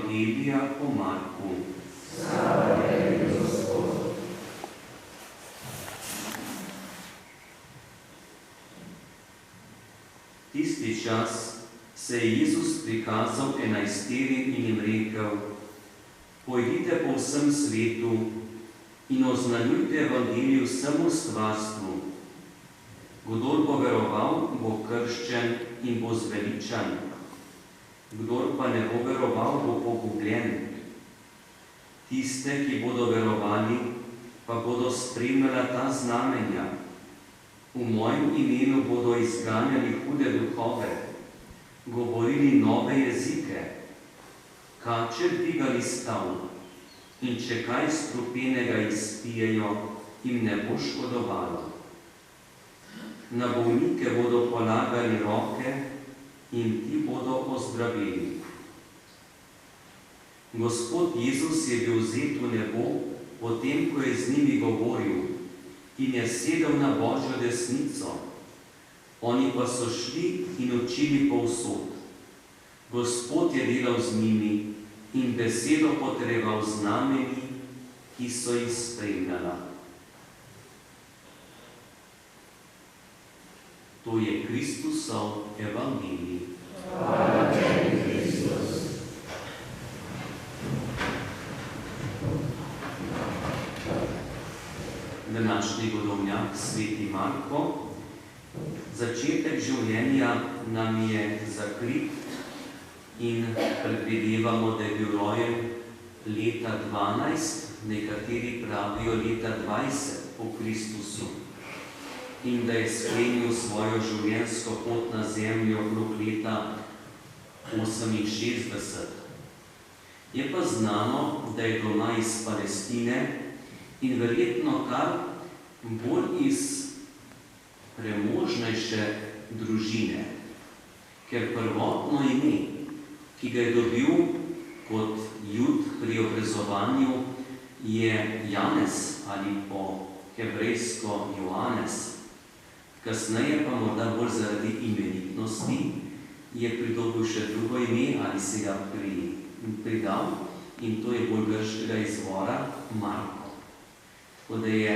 Evangelija po Marku. Slava tebi, Gospod. Tisti čas se je Jezus prikazal 11 in jim rekel: Pojdite po vsem svetu in oznanjujte Evangelijo vsemu stvarstvu. Kdor bo veroval, bo krščen in bo zveličan. Kdor pa ne bo veroval, bo pogubljen. Tiste, ki bodo verovali, pa bodo spremljala ta znamenja. V mojem imenu bodo izganjali hude duhove, govorili nove jezike, kače dvigali stav, in če kaj strupenega izpijejo, jim ne bo škodovalo. Na bolnike bodo polagali roke in ti bodo ozdravili. Gospod Jezus je bil vzet v nebo, potem, ko je z njimi govoril, in je sedel na Božjo desnico. Oni pa so šli in učili povsod. Gospod je delal z njimi in besedo potrjeval z znamenji, ki so jih spremljala. To je Kristusov evangelij. Hvala tebi, Kristus. Današnji godovnjak, sveti Marko, začetek življenja nam je zakrit in predvidevamo, da je bil rojen leta 12, nekateri pravijo leta 20 po Kristusu, in da je sklenil svojo življenjsko pot na zemljo okrog leta 68. Je pa znano, da je doma iz Palestine in verjetno kar bolj iz premožnejše družine, ker prvotno ime, ki ga je dobil kot Jud pri obrezovanju, je Janez ali po hebrejsko Joanes. Kasneje pa morda bolj zaradi imenitnosti je pridobil še drugo ime ali si ga pridal, in to je bolj grškega izvora Marko. Tako da je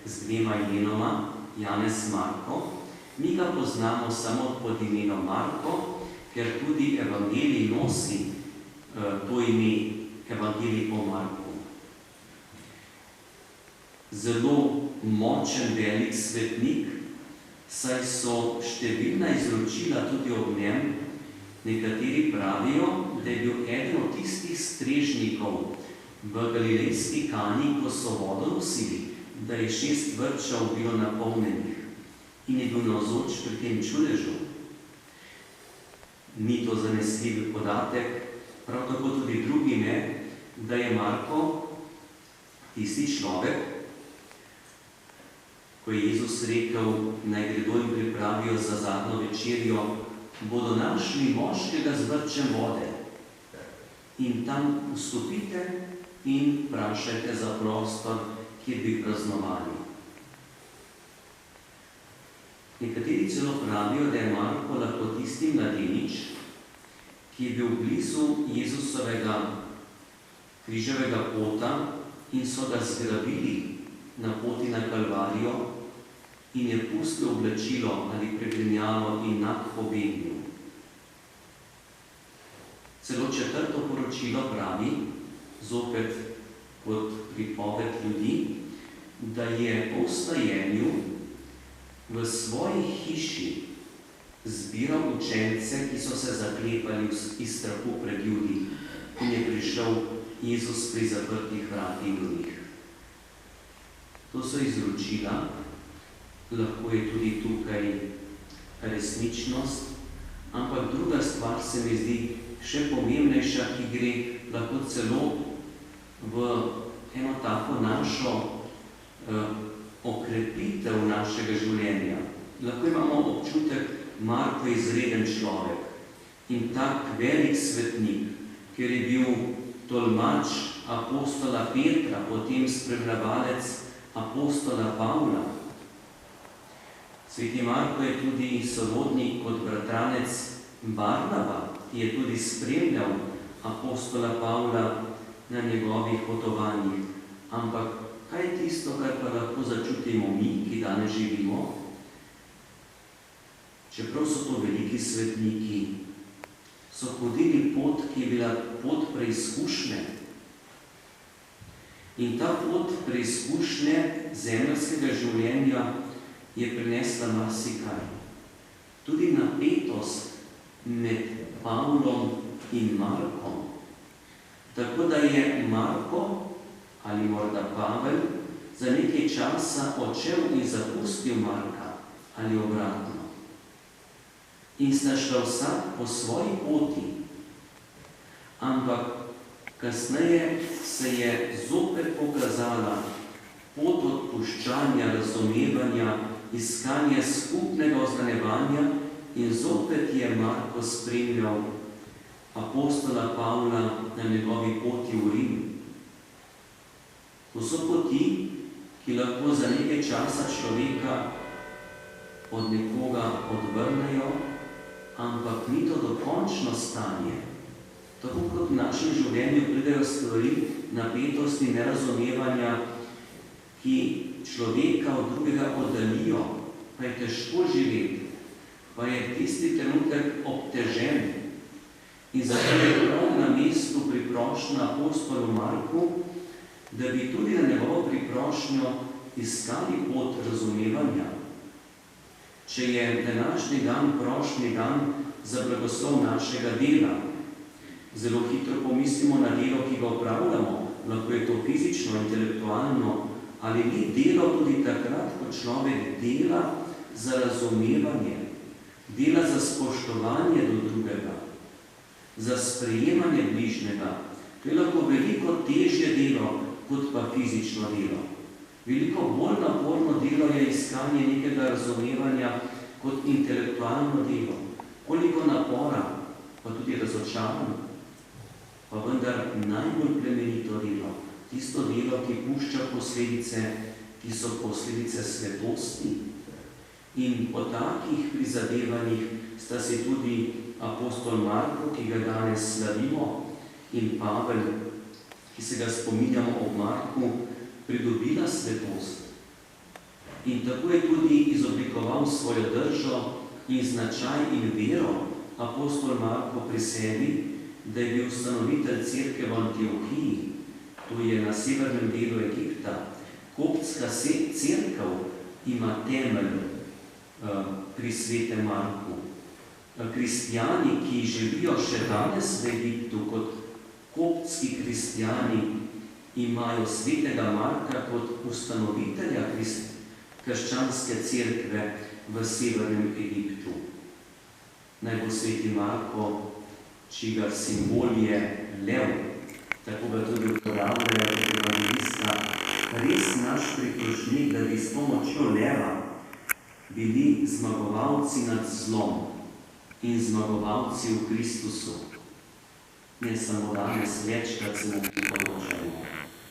z dvema imenoma Janez Marko. Mi ga poznamo samo pod imenom Marko, ker tudi evangelij nosi to ime Evangelij po Marku. Zelo močen, velik svetnik, saj so številna izročila tudi ob njem. Nekateri pravijo, da je bil eden od tistih strežnikov v galilejski Kani, ko so vodo nosili, da je 6 vrčev bilo napolnjenih in je bil navzoč pri tem čudežu. Ni to zanesljiv podatek, prav tako tudi drugi ne, da je Marko tisti človek, ko je Jezus rekel, naj gredo in pripravijo za zadnjo večerjo, bodo našli moškega z vrčem vode. In tam vstopite in vprašajte za prostor, kjer bi praznovali. Nekateri celo pravijo, da je Marko lahko tisti mladenič, ki je bil blizu Jezusovega križevega pota in so ga zgrabili na poti na Kalvarijo in je pustil oblačilo ali pregrinjalo in nak pobegnil. Celo 4. poročilo pravi, zopet kot pripoved ljudi, da je po vstajenju v svoji hiši zbiral učence, ki so se zaklepali iz strahu pred ljudi, in je prišel Jezus pri zaprtih vratih do njih. To so izročila, lahko je tudi tukaj resničnost, ampak druga stvar se mi zdi še pomembnejša, ki gre lahko celo v eno tako našo okrepitev našega življenja. Lahko imamo občutek, Marko je izreden človek in tak velik svetnik, ker je bil tolmač apostola Petra, potem spremljevalec apostola Pavla. Sveti Marko je tudi sorodnik kot bratranec Barnaba, ki je tudi spremljal apostola Pavla na njegovih potovanjih, ampak kaj je tisto, kar pa lahko začutimo mi, ki danes živimo? Čeprav so to veliki svetniki, so hodili pot, ki je bila pot preizkušnje. In ta pot preizkušnje zemeljskega življenja je prinesla marsikaj. Tudi napetost med Pavlom in Markom. Tako da je Marko, ali morda Pavel, za nekaj časa odšel in zapustil Marka, ali obratno. In sta šla vsak po svoji poti. Ampak kasneje se je zopet pokazala pot odpuščanja, razumevanja, iskanja skupnega oznanjevanja in zopet je Marko spremljal apostola Pavla na njegovi poti v Rim. To so poti, ki lahko za nekaj časa človeka od nekoga odvrnejo, ampak ni to dokončno stanje. Tako kot v našem življenju pridejo stvari, napetosti, nerazumevanja, ki človeka od drugega oddaljijo, pa je težko živeti, pa je tisti trenutek obtežen. In zato je prav na mestu priprošnja apostolu Marku, da bi tudi na njegovo priprošnjo iskali pot razumevanja. Če je današnji dan prošnji dan za blagoslov našega dela, zelo hitro pomislimo na delo, ki ga opravljamo, lahko je to fizično, intelektualno, ali ni delo tudi takrat, ko človek dela za razumevanje, dela za spoštovanje do drugega, za sprejemanje bližnjega. To je lahko veliko težje delo, kot pa fizično delo. Veliko bolj naporno delo je iskanje nekega razumevanja kot intelektualno delo. Koliko napora, pa tudi razočaranj, pa vendar najbolj plemenito delo. Tisto delo, ki pušča posledice, ki so posledice svetosti. In po takih prizadevanjih sta si tudi apostol Marko, ki ga danes slavimo, in Pavel, ki se ga spominjamo ob Marku, pridobila svetost. In tako je tudi izoblikoval svojo držo in značaj in vero apostol Marko pri sebi, da je bil ustanovitelj cerkve v Antiohiji, to je na severnem delu Egipta. Koptska cerkev ima temelj pri svetem Marku. Kristjani, ki živijo še danes v Egiptu kot koptski kristjani, imajo svetega Marka kot ustanovitelja krščanske cerkve v severnem Egiptu. Naj bo sveti Marko, čigar simbol je lev, tako ga tudi uporabljajo kot evangelista, res naš priprošnjik, da bi s pomočjo leva bili zmagovalci nad zlom in zmagovalci v Kristusu. Ne samo danes, večkrat se mu priporočamo.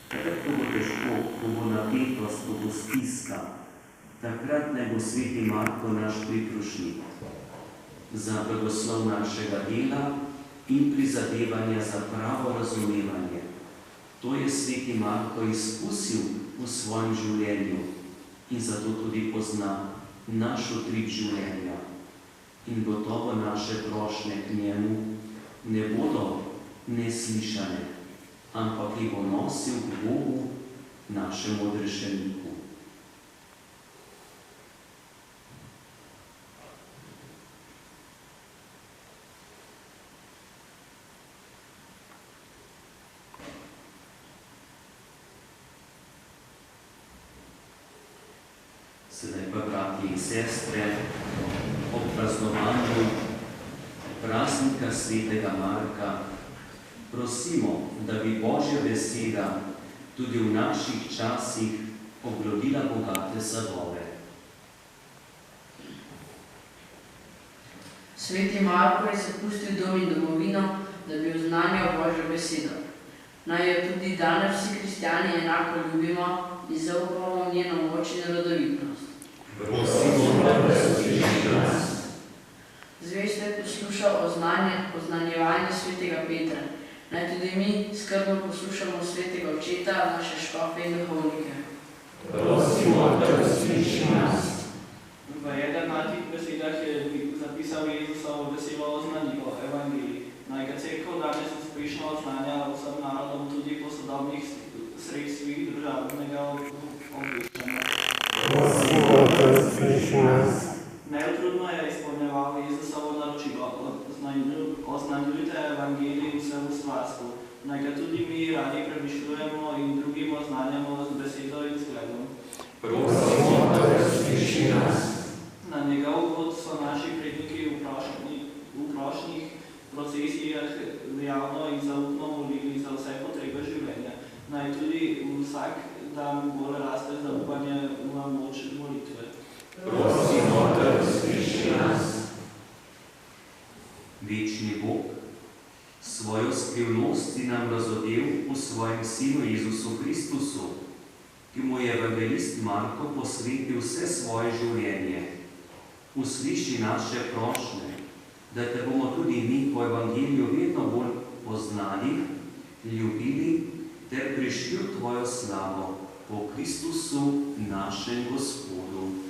Takrat, ko bo težko, ko bo napetost, ko bo stiska, takrat naj bo sveti Marko naš priprošnjik za blagoslov našega dela in prizadevanja za pravo razumevanje. To je sveti Marko izkusil v svojem življenju in zato tudi pozna naš utrip življenja. In gotovo naše prošnje k njemu ne bodo neslišane, ampak jih bo nosil k Bogu, našemu odrešeniku. Sedaj pa, brati in sestre, ob praznovanju praznika svetega Marka prosimo, da bi Božja beseda tudi v naših časih oblodila bogate sadove. Sveti Marko je zapustil dom in domovino, da bi oznanjal Božjo besedo. Naj jo tudi danes vsi kristjani enako ljubimo in zaupamo v njeno moč in rodovitnost. Zvesto je poslušal oznanjevanje svetega Petra skrbno poslušamo svetega očeta, naše škofe in duhovnike. Prosimo, da usliši nas. V jedrnatih besedah je zapisal Jezusovo veselo oznanilo, evangelij. Naj ga cerkev danes uspešno oznanja vsem narodom tudi po sodobnih sredstvih državnega obveščanja. Prosimo, da usliši nas. Neutrudno je izpolnjeval Jezusovo naročilo, oznanjujte evangelij vsemu stvarstvu. Naj ga tudi mi radi premišljujemo in drugim oznanjamo z besedo in zgledom. Prosimo, da usliši nas. Na njegov vod so naši predniki v prošnjih procesijah javno in zaupno molili za vse potrebe življenja. Naj tudi vsak dan bolj raste zaupanje v moč molitve. Prosimo, da usliši nas. Večni Bog, svojo skrivnost si nam razodel v svojem Sinu Jezusu Kristusu, ki mu je evangelist Marko posvetil vse svoje življenje. Usliši naše prošnje, da te bomo tudi mi po evangeliju vedno bolj poznali, ljubili ter prišli v tvojo slavo po Kristusu našem Gospodu.